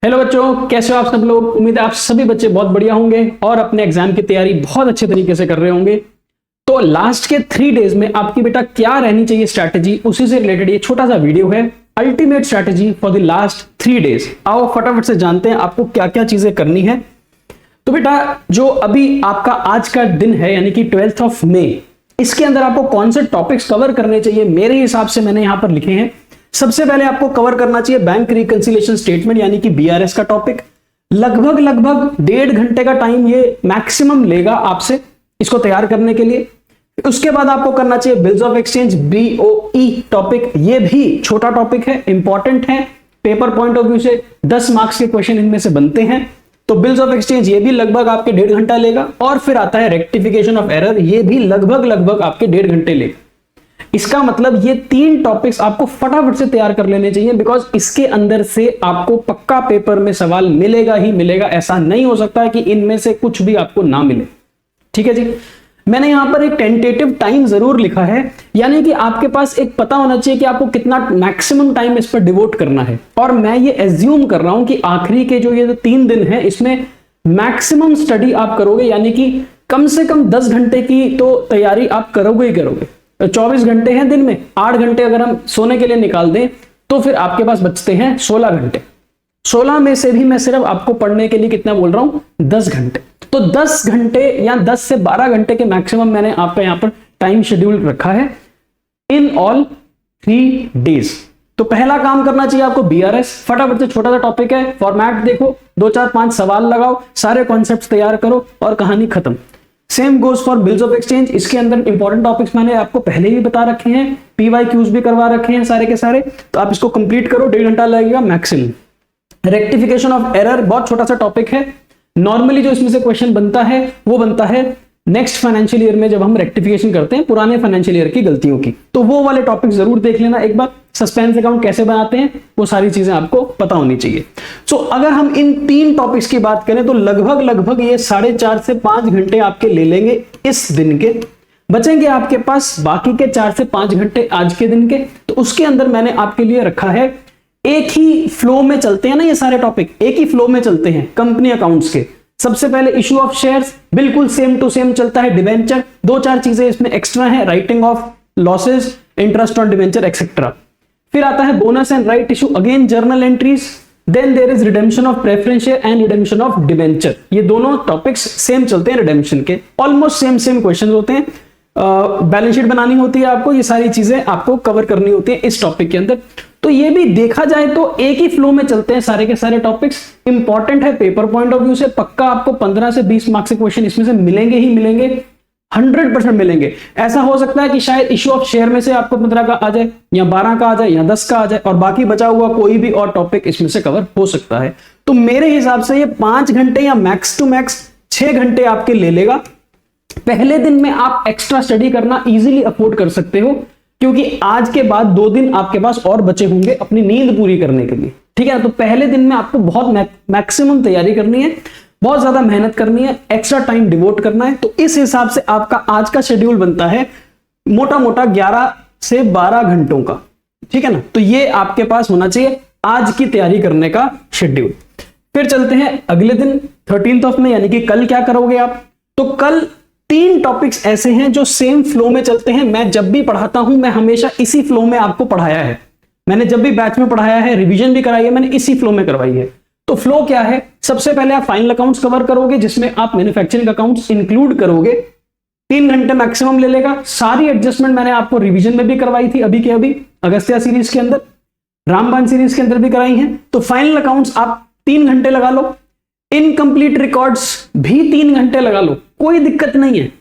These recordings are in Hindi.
हेलो बच्चों, कैसे हो आप सब लोग। उम्मीद है आप सभी बच्चे बहुत बढ़िया होंगे और अपने एग्जाम की तैयारी बहुत अच्छे तरीके से कर रहे होंगे। तो लास्ट के 3 डेज में आपकी बेटा क्या रहनी चाहिए स्ट्रैटेजी, उसी से रिलेटेड ये छोटा सा वीडियो है, ultimate strategy for the last 3 days. आओ फटाफट से जानते हैं आपको क्या क्या चीजें करनी है। तो बेटा जो अभी आपका आज का दिन है यानी कि 12th ऑफ मई, इसके अंदर आपको कौन से टॉपिक्स कवर करने चाहिए मेरे हिसाब से मैंने यहां पर लिखे हैं। सबसे पहले आपको कवर करना चाहिए बैंक रिकंसिलिएशन स्टेटमेंट यानी कि बीआरएस का टॉपिक। लगभग 1.5 घंटे का टाइम ये मैक्सिमम लेगा आपसे इसको तैयार करने के लिए। उसके बाद आपको करना चाहिए bills of exchange BOE topic. ये भी छोटा टॉपिक है, इंपॉर्टेंट है, पेपर पॉइंट ऑफ व्यू से 10 मार्क्स के क्वेश्चन इनमें से बनते हैं। तो बिल्स ऑफ एक्सचेंज ये भी लगभग आपके 1.5 घंटा लेगा। और फिर आता है रेक्टिफिकेशन ऑफ एरर, ये भी लगभग आपके 1.5 घंटे लेगा। इसका मतलब ये 3 टॉपिक्स आपको फटाफट से तैयार कर लेने चाहिए, बिकॉज इसके अंदर से आपको पक्का पेपर में सवाल मिलेगा ही मिलेगा। ऐसा नहीं हो सकता है कि इनमें से कुछ भी आपको ना मिले। ठीक है जी। मैंने यहां पर एक टेंटेटिव टाइम जरूर लिखा है, यानी कि आपके पास एक पता होना चाहिए कि आपको कितना मैक्सिमम टाइम इस पर डिवोट करना है। और मैं ये एज्यूम कर रहा हूं कि आखिरी के जो ये 3 दिन है इसमें मैक्सिमम स्टडी आप करोगे, यानी कि कम से कम 10 घंटे की तो तैयारी आप करोगे ही करोगे। 24 घंटे हैं दिन में, 8 घंटे अगर हम सोने के लिए निकाल दें तो फिर आपके पास बचते हैं 16 घंटे। 16 में से भी मैं सिर्फ आपको पढ़ने के लिए कितना बोल रहा हूं, 10 घंटे। तो 10 घंटे या 10 से 12 घंटे के मैक्सिमम मैंने आपका यहां पर टाइम शेड्यूल रखा है इन ऑल 3 डेज। तो पहला काम करना चाहिए आपको बीआरएस। फटाफट से छोटा सा टॉपिक है, फॉर्मेट देखो, 2 4 5 सवाल लगाओ, सारे कॉन्सेप्ट्स तैयार करो और कहानी खत्म। Same goes for bills of exchange. इसके अंदर इंपॉर्टेंट टॉपिक्स मैंने आपको पहले ही बता रखे हैं, पीवाईक्यूज भी करवा रखे हैं सारे के सारे। तो आप इसको कंप्लीट करो, 1.5 घंटा लगेगा मैक्सिमम। रेक्टिफिकेशन ऑफ एरर बहुत छोटा सा टॉपिक है। नॉर्मली जो इसमें से क्वेश्चन बनता है वो बनता है नेक्स्ट फाइनेंशियल ईयर में, जब हम रेक्टिफिकेशन करते हैं पुराने फाइनेंशियल ईयर की गलतियों की। तो वो वाले टॉपिक जरूर देख लेना एक बार। सस्पेंस अकाउंट कैसे बनाते हैं वो सारी चीजें आपको पता होनी चाहिए। सो अगर हम इन 3 टॉपिक्स की बात करें तो लगभग ये 4.5 से 5 घंटे आपके ले लेंगे इस दिन के। बचेंगे आपके पास बाकी के 4 से 5 घंटे आज के दिन के। तो उसके अंदर मैंने आपके लिए रखा है, एक ही फ्लो में चलते हैं ना, ये सारे टॉपिक एक ही फ्लो में चलते हैं कंपनी अकाउंट्स के। सबसे पहले इशू ऑफ शेयर्स, बिल्कुल सेम टू सेम चलता है। डिबेंचर, 2-4 चीजें इसमें एक्स्ट्रा है, writing off losses, interest on debenture etcetera. फिर आता है bonus and right issue, again journal entries. Then there is redemption of preference share and redemption of debenture. ये दोनों टॉपिक्स सेम चलते हैं, रिडेम्पशन के ऑलमोस्ट सेम क्वेश्चन होते हैं। बैलेंस शीट बनानी होती है आपको, ये सारी चीजें आपको कवर करनी होती है इस टॉपिक के अंदर। तो ये भी देखा जाए तो एक ही फ्लो में चलते हैं सारे के सारे टॉपिक्स। इंपॉर्टेंट है पेपर पॉइंट ऑफ व्यू से, पक्का आपको 15 से 20 मार्क्स के क्वेश्चन इसमें से मिलेंगे ही मिलेंगे, 100% मिलेंगे। ऐसा हो सकता है कि शायद इशू ऑफ शेयर में से आपको 15 का आ जाए या 12 का आ जाए या 10 का आ जाए, और बाकी बचा हुआ कोई भी और टॉपिक इसमें से कवर हो सकता है। तो मेरे हिसाब से ये 5 घंटे या मैक्स टू मैक्स 6 घंटे आपके ले लेगा। पहले दिन में आप एक्स्ट्रा स्टडी करना इजीली अफोर्ड कर सकते हो, क्योंकि आज के बाद 2 दिन आपके पास और बचे होंगे अपनी नींद पूरी करने के लिए। ठीक है, तो पहले दिन में आपको बहुत मैक्सिमम तैयारी करनी है, बहुत ज्यादा मेहनत करनी है, एक्स्ट्रा टाइम डिवोट करना है। तो इस हिसाब से आपका आज का शेड्यूल बनता है मोटा मोटा 11 से 12 घंटों का। ठीक है ना, तो ये आपके पास होना चाहिए आज की तैयारी करने का शेड्यूल। फिर चलते हैं अगले दिन 13th ऑफ मई, यानी कि कल क्या करोगे आप। तो कल 3 टॉपिक्स ऐसे हैं जो सेम फ्लो में चलते हैं। मैं जब भी पढ़ाता हूं मैं हमेशा इसी फ्लो में आपको पढ़ाया है। मैंने जब भी बैच में पढ़ाया है, रिवीजन भी कराई है, मैंने इसी फ्लो में करवाई है। तो फ्लो क्या है, सबसे पहले आप फाइनल अकाउंट्स कवर करोगे, जिसमें आप मैन्युफैक्चरिंग अकाउंट्स इंक्लूड करोगे। 3 घंटे मैक्सिमम ले लेगा। सारी एडजस्टमेंट मैंने आपको रिवीजन में भी करवाई थी, अभी के अभी अगस्त्या सीरीज के अंदर, रामबाण सीरीज के अंदर भी कराई है। तो फाइनल अकाउंट्स आप 3 घंटे लगा लो, इनकम्प्लीट रिकॉर्ड्स भी 3 घंटे लगा लो, कोई दिक्कत नहीं है।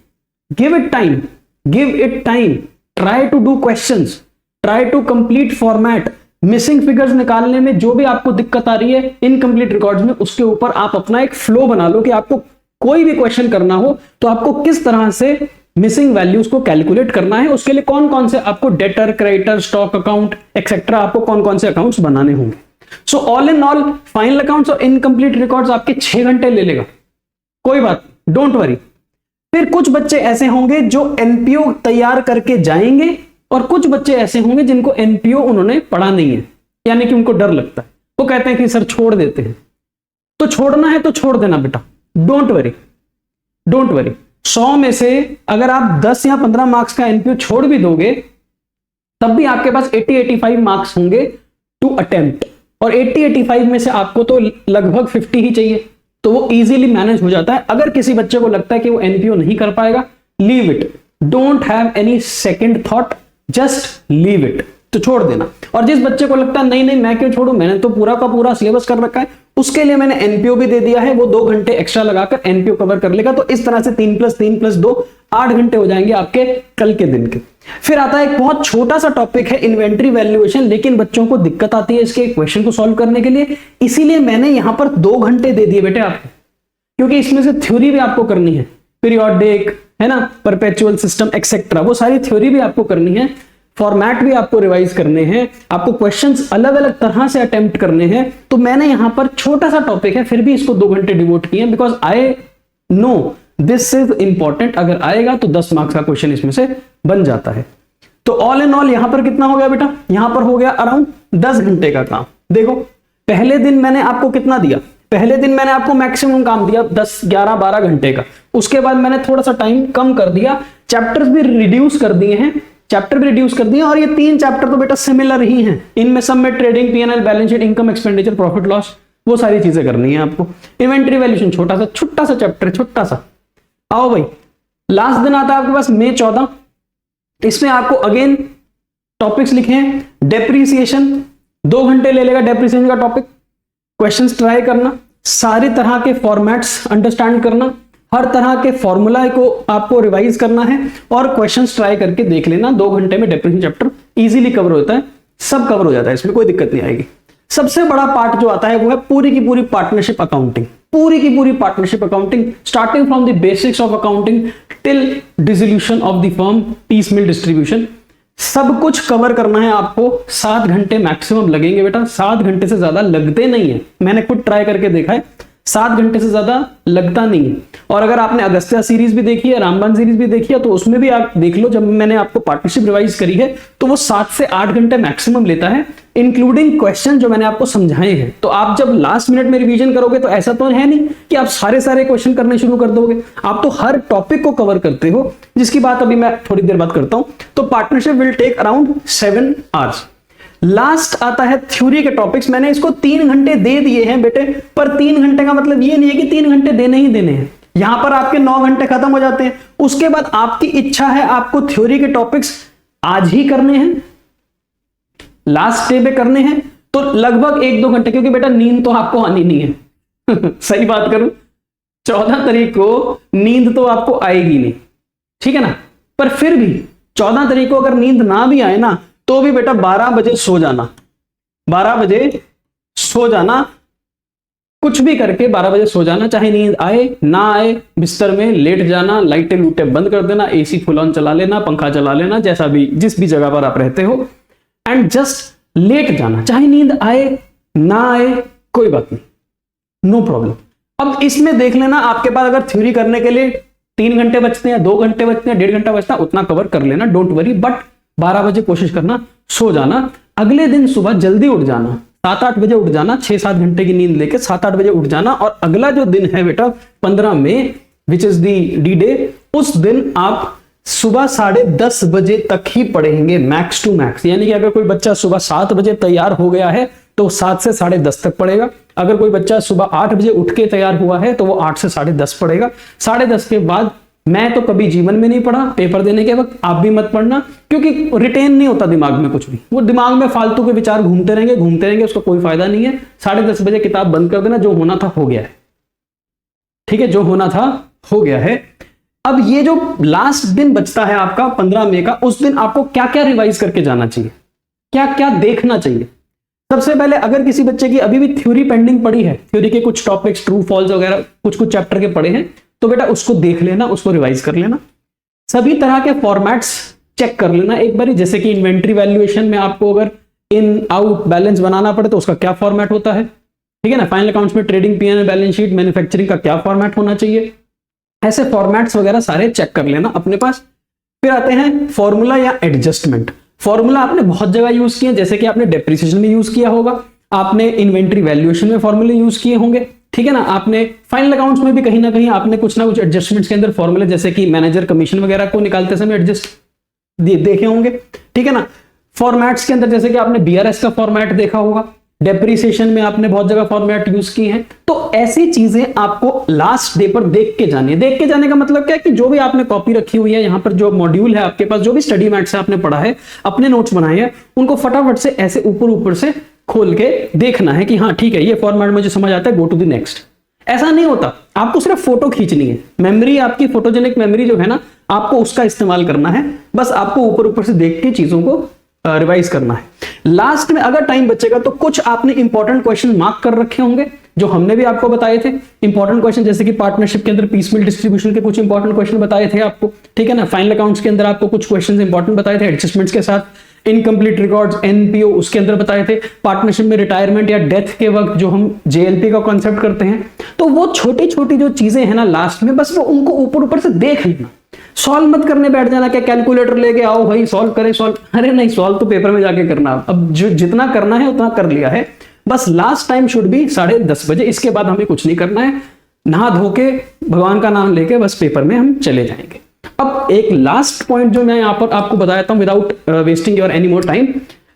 Give it time, try to do questions, try to complete format. Missing figures निकालने में जो भी आपको दिक्कत आ रही है इनकम्प्लीट रिकॉर्ड्स में, उसके ऊपर आप अपना एक फ्लो बना लो कि आपको कोई भी क्वेश्चन करना हो तो आपको किस तरह से मिसिंग वैल्यूज को कैलकुलेट करना है, उसके लिए कौन कौन से आपको debtor, creditor, stock account etcetera, आपको कौन कौन से अकाउंट्स बनाने होंगे। So all in all final accounts और इनकम्प्लीट रिकॉर्ड्स आपके 6 घंटे ले लेगा, कोई बात, डोंट वरी। फिर कुछ बच्चे ऐसे होंगे जो एनपीओ तैयार करके जाएंगे, और कुछ बच्चे ऐसे होंगे जिनको एनपीओ उन्होंने पढ़ा नहीं है, यानी कि उनको डर लगता है, वो कहते हैं कि सर छोड़ देते हैं। तो छोड़ना है तो छोड़ देना बेटा, डोंट वरी, डोंट वरी। 100 में से अगर आप 10 या 15 मार्क्स का एनपीओ छोड़ भी दोगे तब भी आपके पास 80-85 मार्क्स होंगे टू अटेम्प्ट, और 80-85 में से आपको तो लगभग 50 ही चाहिए, तो वो इजीली मैनेज हो जाता है। अगर किसी बच्चे को लगता है कि वो एनपीओ नहीं कर पाएगा, leave it, don't have any second thought, just leave it, तो छोड़ देना। और जिस बच्चे को लगता है नहीं नहीं मैं क्यों छोड़ू, मैंने तो पूरा का पूरा सिलेबस कर रखा है, उसके लिए मैंने एनपीओ भी दे दिया है, वो 2 घंटे एक्स्ट्रा लगाकर एनपीओ कवर कर लेगा। तो इस तरह से 3 + 3 + 2 8 घंटे हो जाएंगे आपके कल के दिन के। फिर आता है एक बहुत छोटा सा टॉपिक है इन्वेंट्री वैल्यूएशन, लेकिन बच्चों को दिक्कत आती है इसके क्वेश्चन को सॉल्व करने के लिए, इसीलिए मैंने यहां पर 2 घंटे दे दिए बेटे आपको, क्योंकि इसमें से थ्योरी भी आपको करनी है, पीरियोडिक है ना, परपेचुअल सिस्टम एक्सेट्रा, वो सारी थ्योरी भी आपको करनी है, फॉर्मेट भी आपको रिवाइज करने हैं, आपको क्वेश्चंस अलग अलग तरह से अटेम्प्ट करने हैं। तो मैंने यहां पर छोटा सा टॉपिक है फिर भी इसको 2 घंटे डिवोट किए, because I know this is important. अगर आएगा तो 10 मार्क्स का क्वेश्चन इसमें से बन जाता है। तो ऑल इन ऑल यहां पर कितना हो गया बेटा, यहां पर हो गया अराउंड 10 घंटे का काम। देखो पहले दिन मैंने आपको कितना दिया, पहले दिन मैंने आपको मैक्सिमम काम दिया 10, 11, 12 घंटे का, उसके बाद मैंने थोड़ा सा टाइम कम कर दिया, चैप्टर्स भी रिड्यूस कर दिए हैं, चैप्टर भी रिड्यूस कर दिए, और ये 3 चैप्टर तो बेटा सिमिलर ही हैं, इनमें सब में trading, PNL, balance sheet, income expenditure, profit loss, वो सारी चीजें करनी है आपको। इन्वेंट्री वैल्यूएशन छोटा सा चैप्टर, छोटा सा। आओ भाई, लास्ट दिन आता है आपके पास मई 14, इसमें आपको अगेन टॉपिक्स लिखे हैं। डेप्रीसिएशन 2 घंटे ले लेगा डेप्रीसिएशन का टॉपिक, क्वेश्चंस ट्राई करना, सारी तरह के फॉर्मेट्स अंडरस्टैंड करना, हर तरह के फॉर्मूला को आपको रिवाइज करना है, और क्वेश्चंस ट्राई करके देख लेना। 2 घंटे में डेप्रीसिएशन चैप्टर इजीली कवर होता है, सब कवर हो जाता है, इसमें कोई दिक्कत नहीं आएगी। सबसे बड़ा पार्ट जो आता है वो है पूरी की पूरी पार्टनरशिप अकाउंटिंग, पूरी की पूरी partnership accounting, starting from the basics of accounting till dissolution of the firm, piecemeal distribution, सब कुछ कवर करना है आपको। 7 घंटे मैक्सिमम लगेंगे बेटा, 7 घंटे से ज्यादा लगते नहीं है, मैंने खुद ट्राई करके देखा है, 7 घंटे से ज्यादा लगता नहीं है। और अगर आपने अगस्त्या सीरीज भी देखी है, रामबन सीरीज भी देखी है, तो उसमें भी आप देख लो, जब मैंने आपको पार्टनरशिप रिवाइज करी है तो वो 7 से 8 घंटे मैक्सिमम लेता है, इंक्लूडिंग क्वेश्चन जो मैंने आपको समझाए हैं। तो आप जब लास्ट मिनट में रिवीजन करोगे तो ऐसा तो है नहीं कि आप सारे क्वेश्चन करने शुरू कर दोगे, आप तो हर टॉपिक को कवर करते हो, जिसकी बात अभी मैं थोड़ी देर बाद करता हूं। तो partnership will take around 7 hours. Last आता है थ्योरी के टॉपिक्स, मैंने इसको 3 घंटे दे दिए हैं बेटे, पर 3 घंटे का मतलब ये नहीं है कि 3 घंटे देने ही देने हैं, यहां पर आपके 9 घंटे खत्म हो जाते हैं। उसके बाद आपकी इच्छा है आपको थ्योरी के टॉपिक्स आज ही करने हैं, लास्ट डे पे करने हैं, तो लगभग 1-2 घंटे, क्योंकि बेटा नींद तो आपको आनी नहीं है सही बात करूं, 14 तारीख को नींद तो आपको आएगी नहीं, ठीक है ना, पर फिर भी 14 तारीख को अगर नींद ना भी आए ना तो भी बेटा 12 बजे सो जाना, 12 बजे सो जाना, कुछ भी करके 12 बजे सो जाना, चाहे नींद आए ना आए, बिस्तर में लेट जाना, लाइटें लूटे बंद कर देना, एसी फुल ऑन चला लेना, पंखा चला लेना, जैसा भी जिस भी जगह पर आप रहते हो, एंड जस्ट लेट जाना, चाहे नींद आए ना आए कोई बात नहीं, नो प्रॉब्लम। अब इसमें देख लेना आपके पास अगर थ्योरी करने के लिए 3 घंटे बचते हैं, 2 घंटे बचते हैं, 1.5 घंटा बचता है, उतना कवर कर लेना, डोंट वरी, बट 12 बजे कोशिश करना सो जाना। अगले दिन सुबह जल्दी उठ जाना, 7-8 बजे उठ जाना, 6-7 घंटे की नींद लेके 7-8 बजे उठ जाना, और अगला जो दिन है बेटा 15 मई विच इज दी डे, उस दिन आप सुबह 10:30 बजे तक ही पढ़ेंगे मैक्स टू मैक्स। यानी कि अगर कोई बच्चा सुबह 7 बजे तैयार हो गया है तो 7 से 10:30 तक पढ़ेगा, अगर कोई बच्चा सुबह 8 बजे उठ के तैयार हुआ है तो वो 8 से 10:30 पढ़ेगा। 10:30 के बाद मैं तो कभी जीवन में नहीं पढ़ा, पेपर देने के वक्त आप भी मत पढ़ना, क्योंकि रिटेन नहीं होता दिमाग में कुछ भी, वो दिमाग में फालतू के विचार घूमते रहेंगे, उसका कोई फायदा नहीं है। 10:30 बजे किताब बंद कर देना, जो होना था हो गया है, ठीक है, जो होना था हो गया है। अब ये जो लास्ट दिन बचता है आपका 15 मई का, उस दिन आपको क्या क्या रिवाइज करके जाना चाहिए, क्या क्या देखना चाहिए। सबसे पहले अगर किसी बच्चे की अभी भी थ्योरी पेंडिंग पड़ी है, थ्योरी के कुछ टॉपिक्स ट्रू फॉल्स वगैरह कुछ चैप्टर के पड़े हैं, तो बेटा उसको देख लेना, उसको रिवाइज कर लेना, सभी तरह के फॉर्मेट्स चेक कर लेना एक बार, जैसे कि इन्वेंट्री वैल्यूएशन में आपको अगर इन आउट बैलेंस बनाना पड़े तो उसका क्या फॉर्मेट होता है, ठीक है ना, फाइनल अकाउंट्स में trading, PNL, balance sheet, manufacturing का क्या फॉर्मेट होना चाहिए, ऐसे फॉर्मेट्स वगैरह सारे चेक कर लेना अपने पास। फिर आते हैं फॉर्मूला या एडजस्टमेंट। फॉर्मूला आपने बहुत जगह यूज किए, जैसे कि आपने डेप्रिसिएशन में यूज किया होगा, आपने इन्वेंट्री वैल्यूएशन में फॉर्मूले यूज किए होंगे, ठीक है ना। आपने फाइनल अकाउंट्स में भी कहीं ना कहीं आपने कुछ ना कुछ एडजस्टमेंट्स के अंदर फॉर्मूले जैसे कि मैनेजर कमीशन वगैरह को निकालते समय एडजस्ट देखे होंगे, ठीक है ना। फॉर्मेट्स के अंदर जैसे कि आपने बीआरएस का फॉर्मेट देखा होगा, डेप्रिसिएशन में आपने बहुत जगह फॉर्मेट यूज किए हैं। तो ऐसी चीजें आपको लास्ट डे पर देख के जानी है। देख के जाने का मतलब क्या है कि जो भी आपने कॉपी रखी हुई है, यहाँ पर जो मॉड्यूल है आपके पास, जो भी स्टडी मैट से आपने पढ़ा है, अपने नोट्स बनाए हैं, उनको फटाफट से ऐसे ऊपर ऊपर से खोल के देखना है कि हाँ ठीक है, ये फॉर्मेट मुझे समझ आता है, गो टू द नेक्स्ट। ऐसा नहीं होता, आपको सिर्फ फोटो खींचनी है। मेमोरी आपकी फोटोजेनिक मेमोरी जो है ना, आपको उसका इस्तेमाल करना है। बस आपको ऊपर ऊपर से देख के चीजों को रिवाइज करना है। लास्ट में अगर टाइम बचेगा तो कुछ आपने इंपॉर्टेंट क्वेश्चन मार्क कर रखे होंगे जो हमने भी आपको बताए थे। इंपॉर्टेंट क्वेश्चन जैसे कि पार्टनरशिप के अंदर पीसमिल डिस्ट्रीब्यूशन के कुछ इंपॉर्टेंट क्वेश्चन बताए थे आपको, ठीक है ना। फाइनल अकाउंट्स के अंदर आपको कुछ क्वेश्चन इंपॉर्टेंट बताए थे एडजस्टमेंट्स के साथ। इनकम्प्लीट रिकॉर्ड्स एनपीओ उसके अंदर बताए थे। पार्टनरशिप में रिटायरमेंट या डेथ के वक्त जो हम जेएलपी का कॉन्सेप्ट करते हैं, तो वो छोटी छोटी जो चीजें हैं ना लास्ट में, बस वो उनको ऊपर ऊपर से देख लेना। सॉल्व मत करने बैठ जाना क्या कैलकुलेटर लेके आओ भाई सॉल्व करें सॉल्व, अरे नहीं, सॉल्व तो पेपर में जाके करना। अब जो जितना करना है उतना कर लिया है, बस लास्ट टाइम शुड बी 10:30 बजे। इसके बाद हमें कुछ नहीं करना है, नहा धो के भगवान का नाम लेके बस पेपर में हम चले जाएंगे। अब एक लास्ट पॉइंट जो मैं यहाँ पर आपको बताता हूँ without wasting your any more time,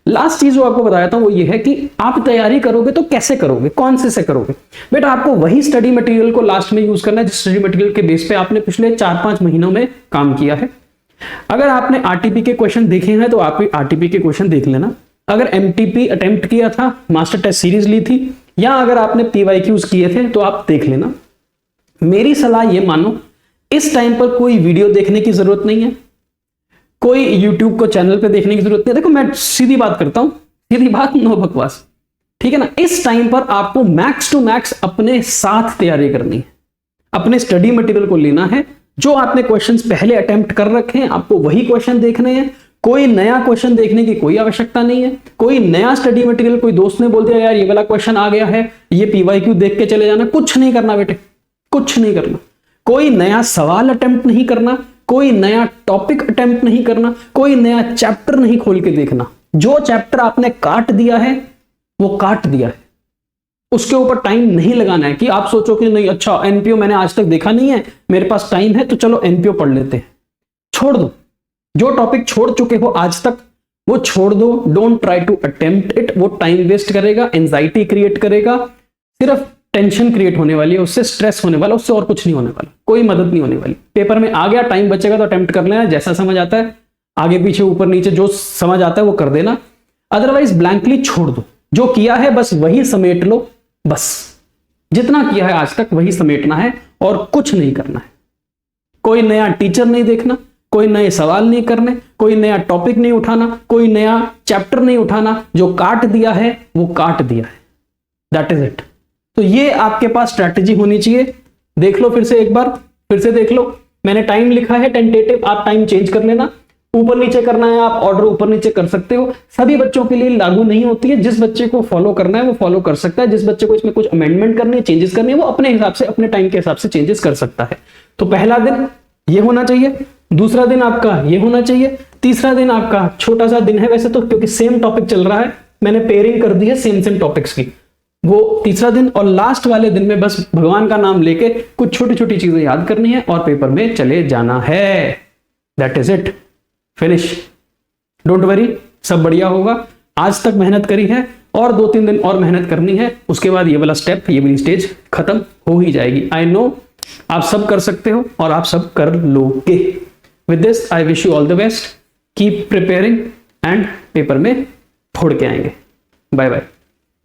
last चीज जो आपको बताया था वो ये है कि आप तैयारी करोगे तो कैसे करोगे, कौन से करोगे। बेटा आपको वही स्टडी मटेरियल को लास्ट में यूज करना है जिस स्टडी मटेरियल के बेस पे आपने पिछले 4-5 महीनों में काम किया है। अगर आपने आरटीपी के क्वेश्चन देखे हैं तो आप आरटीपी के क्वेश्चन देख लेना। अगर एमटीपी अटेम्प्ट किया था, मास्टर टेस्ट सीरीज ली थी, या अगर आपने पीवाईक्यूज किए थे तो आप देख लेना। मेरी सलाह ये मानो, इस टाइम पर कोई वीडियो देखने की जरूरत नहीं है, कोई YouTube को चैनल पे देखने की जरूरत नहीं है। देखो मैं सीधी बात करता हूं, सीधी बात, नो बकवास, ठीक है ना। इस टाइम पर आपको मैक्स टू मैक्स अपने साथ तैयारी करनी है, अपने स्टडी मटेरियल को लेना है। जो आपने क्वेश्चंस पहले अटेम्प्ट कर रखे हैं आपको वही क्वेश्चन देखने हैं। कोई नया क्वेश्चन देखने की कोई आवश्यकता नहीं है। कोई नया स्टडी मटेरियल कोई दोस्त ने बोल दिया यार ये वाला क्वेश्चन आ गया है, ये पीवाईक्यू देख के चले जाना, कुछ नहीं करना बेटे, कुछ नहीं करना। कोई नया सवाल अटेम्प्ट नहीं करना, कोई नया टॉपिक अटेम्प्ट नहीं करना, कोई नया चैप्टर नहीं खोल के देखना। जो चैप्टर आपने काट दिया है वो काट दिया है, उसके ऊपर टाइम नहीं लगाना है कि आप सोचो कि नहीं अच्छा एनपीओ मैंने आज तक देखा नहीं है, मेरे पास टाइम है तो चलो एनपीओ पढ़ लेते हैं। छोड़ दो, जो टॉपिक छोड़ चुके हो आज तक वो छोड़ दो। Don't try to attempt it, वो टाइम वेस्ट करेगा, एंजाइटी क्रिएट करेगा, सिर्फ टेंशन क्रिएट होने वाली है, उससे स्ट्रेस होने वाला, उससे और कुछ नहीं होने वाला, कोई मदद नहीं होने वाली। पेपर में आ गया, टाइम बचेगा तो अटेम्प्ट कर लेना, जैसा समझ आता है आगे पीछे ऊपर नीचे जो समझ आता है वो कर देना, अदरवाइज ब्लैंकली छोड़ दो। जो किया है बस वही समेट लो, बस जितना किया है आज तक वही समेटना है और कुछ नहीं करना है। कोई नया टीचर नहीं देखना, कोई नए सवाल नहीं करने, कोई नया टॉपिक नहीं उठाना, कोई नया चैप्टर नहीं उठाना। जो काट दिया है वो काट दिया है, दैट इज इट। तो ये आपके पास स्ट्रैटेजी होनी चाहिए। देख लो फिर से एक बार, फिर से देख लो, मैंने टाइम लिखा है टेंटेटिव, आप टाइम चेंज कर लेना, ऊपर नीचे करना है आप ऑर्डर ऊपर नीचे कर सकते हो। सभी बच्चों के लिए लागू नहीं होती है, जिस बच्चे को फॉलो करना है वो फॉलो कर सकता है, जिस बच्चे को इसमें कुछ अमेंडमेंट करनी है, चेंजेस करनी है, वो अपने हिसाब से अपने टाइम के हिसाब से चेंजेस कर सकता है। तो पहला दिन ये होना चाहिए, दूसरा दिन आपका ये होना चाहिए, तीसरा दिन आपका छोटा सा दिन है वैसे तो, क्योंकि सेम टॉपिक चल रहा है, मैंने पेयरिंग कर दी है सेम टॉपिक्स की, वो तीसरा दिन। और लास्ट वाले दिन में बस भगवान का नाम लेके कुछ छोटी छोटी चीजें याद करनी है और पेपर में चले जाना है, that is it, finish. Don't worry, सब बढ़िया होगा। आज तक मेहनत करी है और 2-3 दिन और मेहनत करनी है, उसके बाद ये वाला स्टेप, ये वाली स्टेज खत्म हो ही जाएगी। आई नो आप सब कर सकते हो और आप सब कर लोगे। With this I wish you all the best, keep preparing and paper में फोड़ के आएंगे। Bye bye.